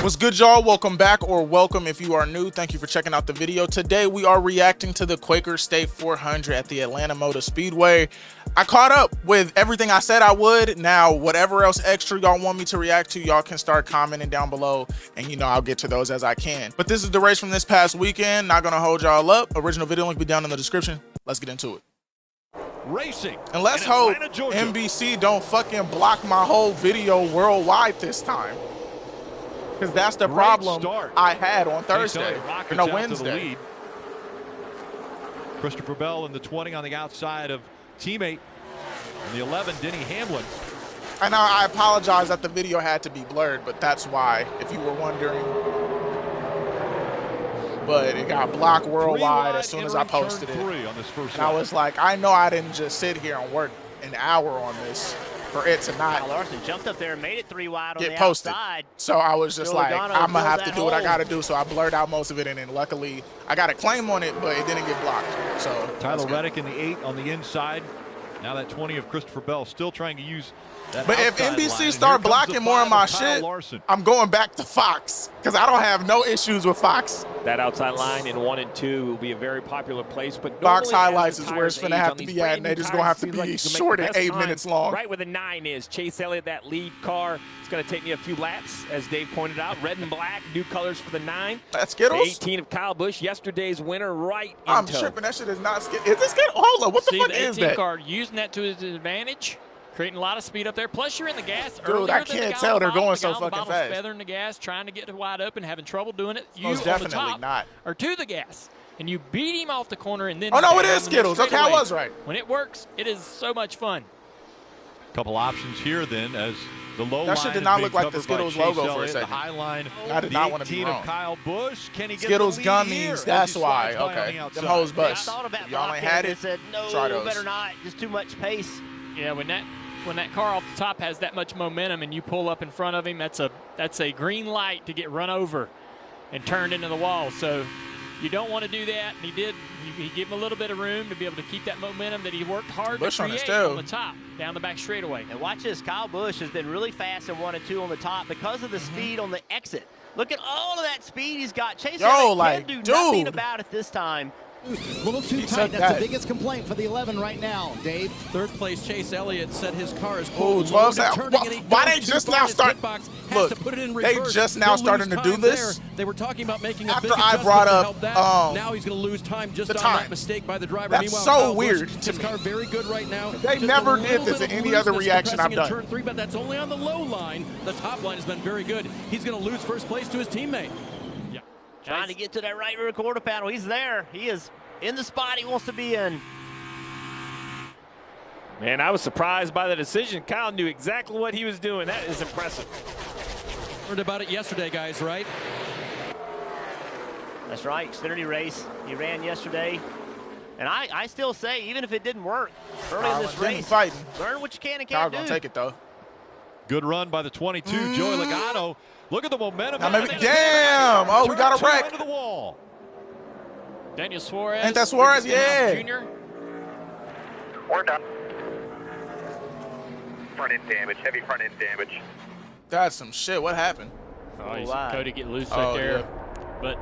What's good, y'all? Welcome back, or welcome if you are new. Thank you for checking out the video. Today we are reacting to the Quaker State 400 at the Atlanta Motor Speedway. I caught up with everything I said I would. Now whatever else extra y'all want me to react to, y'all can start commenting down below, and you know I'll get to those as I can. But this is the race from this past weekend. Not gonna hold y'all up. Original video link be down in the description. Let's get into it. Racing, and let's hope NBC don't fucking block my whole video worldwide this time, because that's the problem I had on Thursday, or no, Wednesday. Christopher Bell in the 20 on the outside of teammate, and the 11, Denny Hamlin. And I apologize that the video had to be blurred, but that's why, if you were wondering. But it got blocked worldwide as soon as I posted it. And I was like, I know I didn't just sit here and work an hour on this for it to not Kyle Larson jumped up there and made it 3 wide on the posted. Outside. So I was just like, I'm gonna have to do what I gotta do. So I blurred out most of it, and then luckily I got a claim on it, but it didn't get blocked. So Tyler Reddick in the 8 on the inside. Now that 20 of Christopher Bell, still trying to use that. But if NBC start blocking more of my shit, I'm going back to Fox, because I don't have no issues with Fox. That outside line in 1 and 2 will be a very popular place, but Fox highlights is where it's gonna have to be at, and they just gonna have to be short at 8 minutes long. Right where the 9 is. Chase Elliott, that lead car, it's gonna take me a few laps, as Dave pointed out. Red and black, new colors for the 9. That's Skittles. The 18 of Kyle Busch, yesterday's winner, right in I'm tow. tripping. That shit is not Skittles. Is this Skittles? Hold on. What the fuck is that? Car using that to his advantage, creating a lot of speed up there. Plus, you're in the gas. Dude, I can't tell they're going so fucking fast. Feathering the gas, trying to get it wide open, having trouble doing it. You most definitely on the top not. or to the gas, and you beat him off the corner, and then oh no, it is Skittles. Okay, I was right. When it works, it is so much fun. Couple options here then, as the low that line shit did not look like the Skittles logo for a second. The high line, I did not want to be wrong. Of Kyle Busch. Can he get Skittles the lead gummies, that's why. Okay, them hoes bust. I thought about y'all ain't had it. Said, no, try those. Better not. Just too much pace. Yeah, when that car off the top has that much momentum and you pull up in front of him, that's a green light to get run over and turned into the wall. So you don't want to do that. And he did. He gave him a little bit of room to be able to keep that momentum that he worked hard to create on the top, down the back straightaway. And watch this. Kyle Busch has been really fast in 1 and 2 on the top because of the speed on the exit. Look at all of that speed he's got. Chase can't do nothing about it this time. A little too tight. That's the biggest complaint for the 11 right now, Dave. Third place, Chase Elliott said his car is cold. Why they just now start? Look, they just now starting to do this. They were talking about making after I brought up now he's going to lose time just on that mistake by the driver. That's so weird to me. Car very good right now. They never did this in any other reaction I've done. Turn 3, but that's only on the low line. The top line has been very good. He's going to lose first place to his teammate. Yeah, trying to get to that right rear quarter panel. He's there. He is in the spot he wants to be in. Man, I was surprised by the decision. Kyle knew exactly what he was doing. That is impressive. Heard about it yesterday, guys, right? That's right, Xfinity race. He ran yesterday. And I still say, even if it didn't work early in this race, learn what you can and can't do. Gonna take it, though. Good run by the 22, Joey Logano. Look at the momentum. Damn! Oh, we got a wreck. Into the wall. Daniel Suarez. Ain't that Suarez? Yeah. Junior. We're done. Front end damage, heavy front end damage. That's some shit. What happened? Oh, you see Cody get loose right there. Yeah. But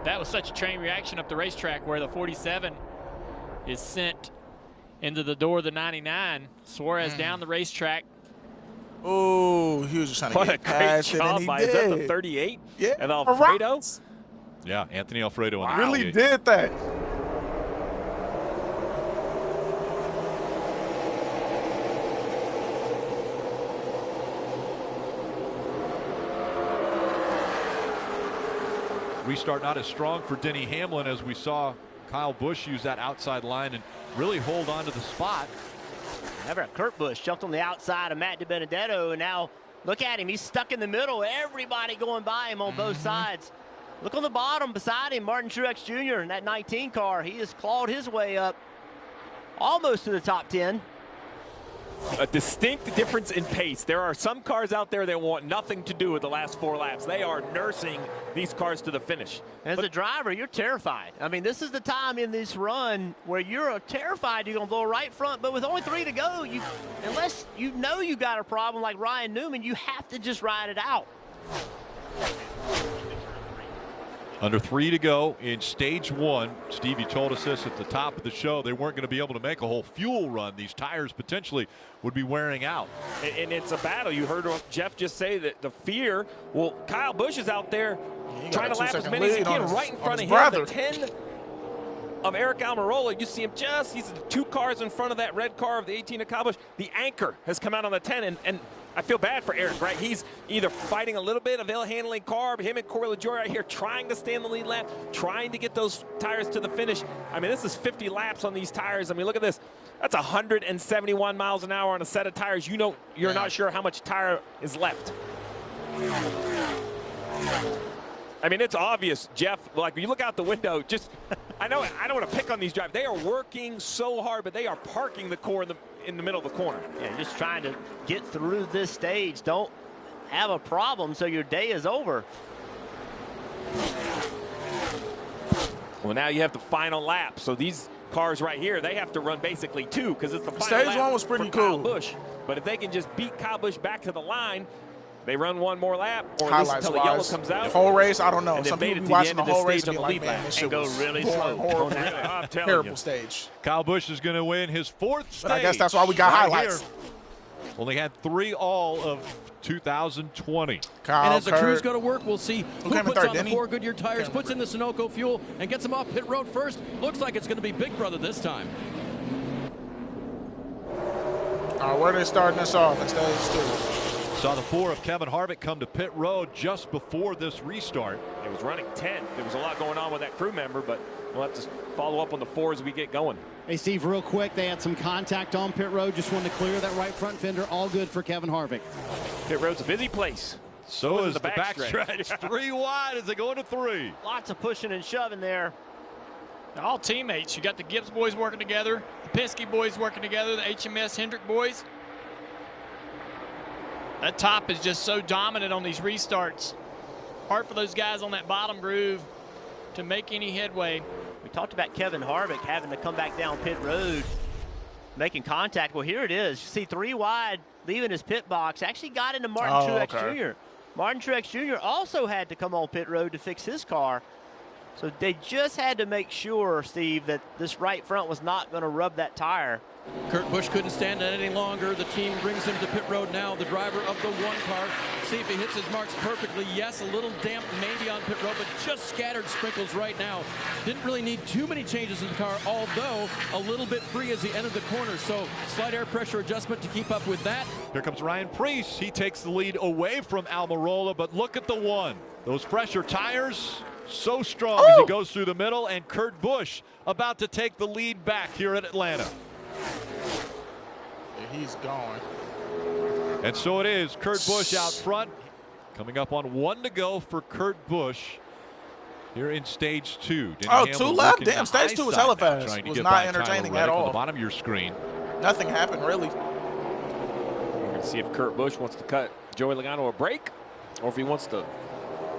that was such a chain reaction up the racetrack where the 47 is sent into the door of the 99. Suarez down the racetrack. Oh, he was just trying to get past it, and he did. Is that the 38? Yeah. And Alfredo? Yeah, Anthony Alfredo. On the really did that. Restart not as strong for Denny Hamlin as we saw Kyle Busch use that outside line and really hold on to the spot. Remember, Kurt Busch jumped on the outside of Matt DiBenedetto, and now look at him. He's stuck in the middle. Everybody going by him on both sides. Look on the bottom beside him, Martin Truex Jr. in that 19 car. He has clawed his way up almost to the top 10. A distinct difference in pace. There are some cars out there that want nothing to do with the last 4 laps. They are nursing these cars to the finish. As a driver, you're terrified. I mean, this is the time in this run where you're terrified you're going to blow right front, but with only 3 to go, unless you know you got a problem like Ryan Newman, you have to just ride it out. Under 3 to go in stage 1. Steve, you told us this at the top of the show. They weren't going to be able to make a whole fuel run. These tires potentially would be wearing out. And it's a battle. You heard Jeff just say that the fear. Well, Kyle Busch is out there trying to lap as many as he can right in front of him. The 10 of Eric Almirola. You see him he's 2 cars in front of that red car of the 18 of Kyle Busch. The anchor has come out on the 10, and I feel bad for Eric, right? He's either fighting a little bit of ill-handling car, him and Corey LaJoy right here trying to stay in the lead lap, trying to get those tires to the finish. I mean, this is 50 laps on these tires. I mean, look at this. That's 171 miles an hour on a set of tires. You know, you're not sure how much tire is left. I mean, it's obvious, Jeff. Like, when you look out the window, just I know I don't want to pick on these drivers. They are working so hard, but they are parking the car in the middle of the corner. Yeah, just trying to get through this stage. Don't have a problem so your day is over. Well, now you have the final lap. So these cars right here, they have to run basically 2 because it's the final stage lap 1 was pretty for cool. Kyle Busch. But if they can just beat Kyle Busch back to the line, they run 1 more lap, or at least until the yellow comes out. The whole race, I don't know. And Some made people it be to watching the the end of whole the race stage and be on the like, lead man, lap. this shit And go was really boring, slow. horrible, I'm telling terrible you. stage. Kyle Busch is going to win his 4th stage. But I guess that's why we got highlights. Here. Only had 3 all of 2020. Kyle, and as the Kurt, crews go to work, we'll see who came in puts third, on the Denny? 4 Goodyear tires, puts in the Sunoco fuel, and gets them off pit road first. Looks like it's going to be Big Brother this time. All right, where are they starting us off in stage 2? Saw the 4 of Kevin Harvick come to pit road just before this restart. It was running 10th. There was a lot going on with that crew member, but we'll have to follow up on the 4 as we get going. Hey, Steve, real quick, they had some contact on pit road. Just wanted to clear that right front fender. All good for Kevin Harvick. Pit road's a busy place. So is the backstretch. 3 wide as they go into 3. Lots of pushing and shoving there. All teammates. You got the Gibbs boys working together, the Penske boys working together, the HMS Hendrick boys. That top is just so dominant on these restarts. Hard for those guys on that bottom groove to make any headway. We talked about Kevin Harvick having to come back down pit road, making contact. Well, here it is. You see 3 wide, leaving his pit box. Actually got into Martin Truex Jr. Martin Truex Jr. also had to come on pit road to fix his car. So they just had to make sure, Steve, that this right front was not going to rub that tire. Kurt Busch couldn't stand it any longer. The team brings him to pit road now. The driver of the 1 car. See if he hits his marks perfectly. Yes, a little damp maybe on pit road, but just scattered sprinkles right now. Didn't really need too many changes in the car, although a little bit free as he entered the corner. So slight air pressure adjustment to keep up with that. Here comes Ryan Preece. He takes the lead away from Almirola, but look at the 1. Those fresher tires, so strong as he goes through the middle, and Kurt Busch about to take the lead back here at Atlanta. Yeah, he's gone. And so it is. Kurt Busch out front. Coming up on 1 to go for Kurt Busch here in stage 2. Denny 2 Hamlin left? working Damn, the stage high 2 was side hella now, fast. trying to Was get not by entertaining Tyler at Reddick all. on the bottom of your screen. Nothing happened, really. We're going to see if Kurt Busch wants to cut Joey Logano a break, or if he wants to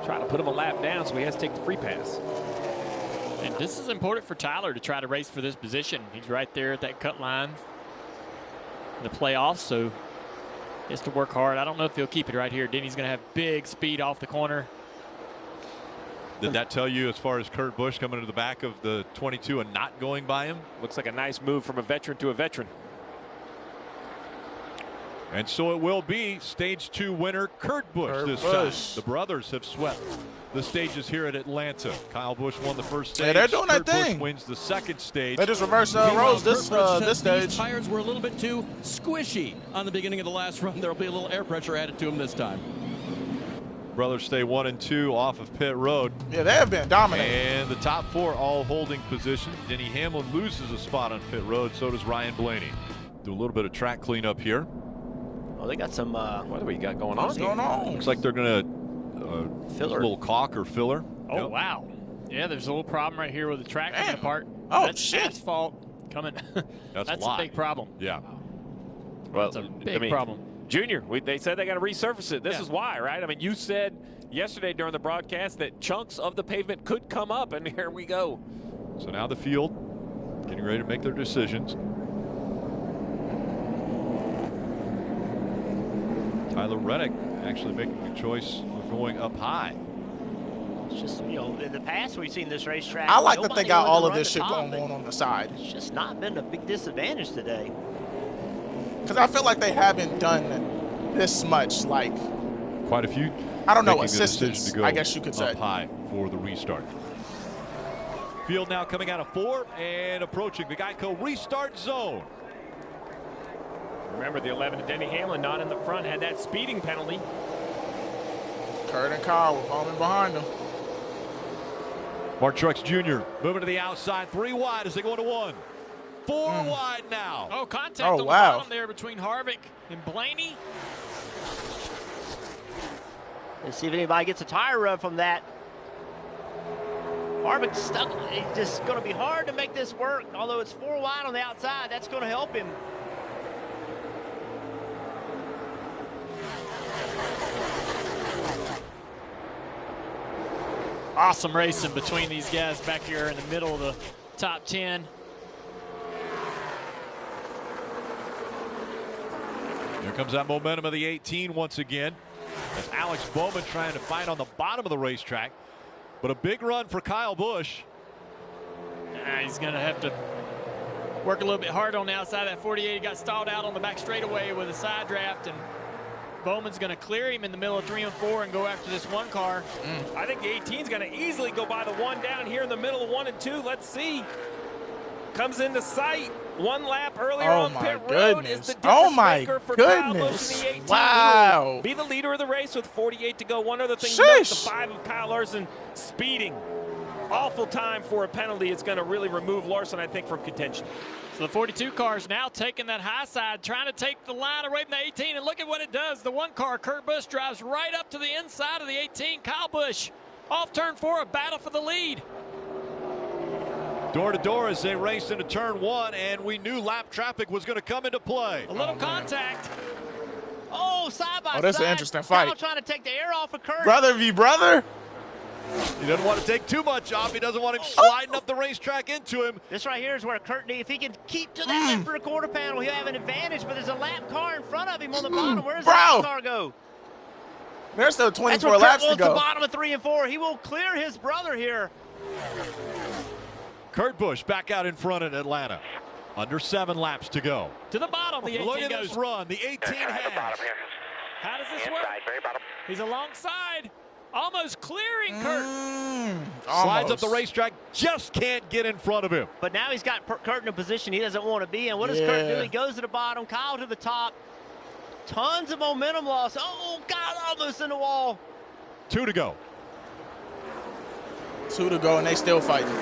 try to put him a lap down so he has to take the free pass. And this is important for Tyler to try to race for this position. He's right there at that cut line in the playoffs, so he has to work hard. I don't know if he'll keep it right here. Denny's going to have big speed off the corner. Did that tell you as far as Kurt Busch coming to the back of the 22 and not going by him? Looks like a nice move from a veteran to a veteran. And so it will be stage 2 winner Kurt Busch this time. The brothers have swept the stages here at Atlanta. Kyle Busch won the first stage. Hey, they're doing Kurt that thing. Busch wins the second stage. They just reversed roles this stage. These tires were a little bit too squishy on the beginning of the last run. There'll be a little air pressure added to them this time. Brothers stay 1 and 2 off of pit road. Yeah, they have been dominating. And the top 4 all holding position. Denny Hamlin loses a spot on pit road. So does Ryan Blaney. Do a little bit of track cleanup here. Oh, they got some. What do we got going on? What's going on? Looks like they're going to Filler. a little caulk or filler. Oh, Yep. wow. Yeah, there's a little problem right here with the track coming apart. Oh, That's shit. asphalt coming. That's a live. big problem. Yeah. Well, That's a big problem. Junior, they said they got to resurface it. This is why, right? I mean, you said yesterday during the broadcast that chunks of the pavement could come up, and here we go. So now the field getting ready to make their decisions. Tyler Reddick actually making the choice of going up high. It's just, you know, in the past we've seen this racetrack. I like that they got all of this shit top, going on the side. It's just not been a big disadvantage today. Because I feel like they haven't done this much, like, quite a few. I don't know, making the decision assistance, to go I guess you could say. up high for the restart. Field now coming out of 4 and approaching the Geico restart zone. Remember, the 11 Denny Hamlin not in the front had that speeding penalty. Kurt and Kyle were bombing behind them. Mark Truex Jr. moving to the outside, 3 wide as they go into 1. 4 wide now. Oh, contact Oh, on the wow. bottom there between Harvick and Blaney. Let's see if anybody gets a tire rub from that. Harvick's stuck. It's just going to be hard to make this work. Although it's 4 wide on the outside, that's going to help him. Awesome racing between these guys back here in the middle of the top 10. Here comes that momentum of the 18 once again. As Alex Bowman trying to fight on the bottom of the racetrack. But a big run for Kyle Busch. He's going to have to work a little bit hard on the outside of that 48. He got stalled out on the back straightaway with a side draft, and Bowman's going to clear him in the middle of 3 and 4 and go after this 1 car. I think the 18 is going to easily go by the 1 down here in the middle of 1 and 2. Let's see. Comes into sight. 1 lap earlier on pit road is the difference maker for Kyle Busch in the 18. Wow. He will be the leader of the race with 48 to go. One other thing, note, the 5 of Kyle Larson speeding. Awful time for a penalty. It's going to really remove Larson, I think, from contention. So the 42 car is now taking that high side, trying to take the line away from the 18, and look at what it does. The 1 car, Kurt Busch, drives right up to the inside of the 18. Kyle Busch off turn 4, a battle for the lead. Door to door as they race into turn 1, and we knew lap traffic was going to come into play. A little contact. Oh, side by side. Oh, that's an interesting fight. Kyle trying to take the air off of Kurt. Brother v. brother. He doesn't want to take too much off. He doesn't want him sliding up the racetrack into him. This right here is where Kurt, if he can keep to that left for a quarter panel, he'll have an advantage, but there's a lap car in front of him on the bottom. Where does the lap car go? There's still 24 That's where laps Kurt to go. the bottom of 3 and 4. He will clear his brother here. Kurt Busch back out in front in Atlanta. Under 7 laps to go. To the bottom, the 18 Look at goes. this run. The 18 has. How does this work? He's alongside, almost clearing Kurt. Slides up the racetrack, just can't get in front of him. But now he's got Kurt in a position he doesn't want to be in. What does Kurt do? He goes to the bottom, Kyle to the top. Tons of momentum loss. Oh, God, almost in the wall. 2 to go. 2 to go, and they still fighting.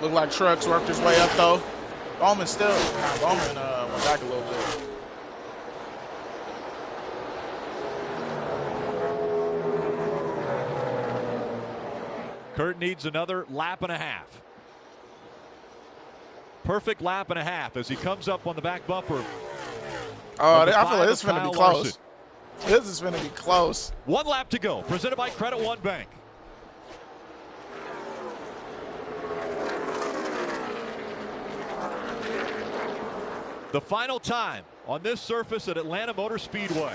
Look like Truex worked his way up, though. Bowman still. Nah, Bowman went back a little bit. Kurt needs another lap and a half. Perfect lap and a half as he comes up on the back bumper. Oh, I feel like this is going to be close. This is going to be close. 1 lap to go. Presented by Credit One Bank. The final time on this surface at Atlanta Motor Speedway.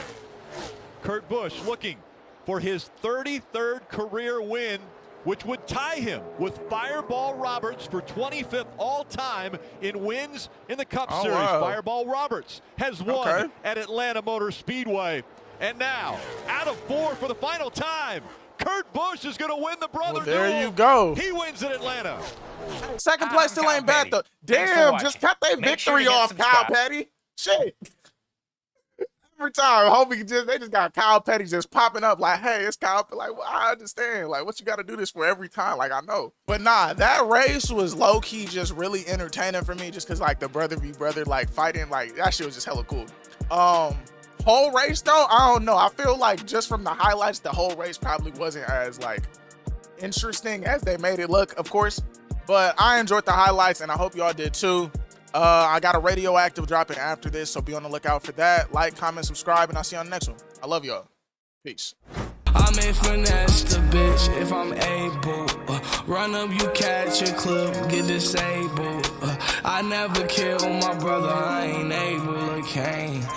Kurt Busch looking for his 33rd career win, which would tie him with Fireball Roberts for 25th all-time in wins in the Cup Series. Wow. Fireball Roberts has won at Atlanta Motor Speedway. And now, out of 4 for the final time, Kurt Busch is going to win the brother duel. There you go. He wins in Atlanta. Second place still ain't bad, though. Damn, just cut their victory off, Kyle Petty. Shit. Every time, homie, they just got Kyle Petty just popping up like, hey, it's Kyle. Like, well, I understand. Like, what you got to do this for every time? Like, I know. But nah, that race was low-key just really entertaining for me just because, like, the brother v. brother, like, fighting, like, that shit was just hella cool. Whole race, though, I don't know. I feel like just from the highlights, the whole race probably wasn't as, like, interesting as they made it look, of course. But I enjoyed the highlights, and I hope y'all did, too. I got a radioactive dropping after this, so be on the lookout for that. Like, comment, subscribe, and I'll see you on the next one. I love y'all. Peace. I may finesse the bitch if I'm able. Run up, you catch a clip, get disabled. I never kill my brother, I ain't able to cane.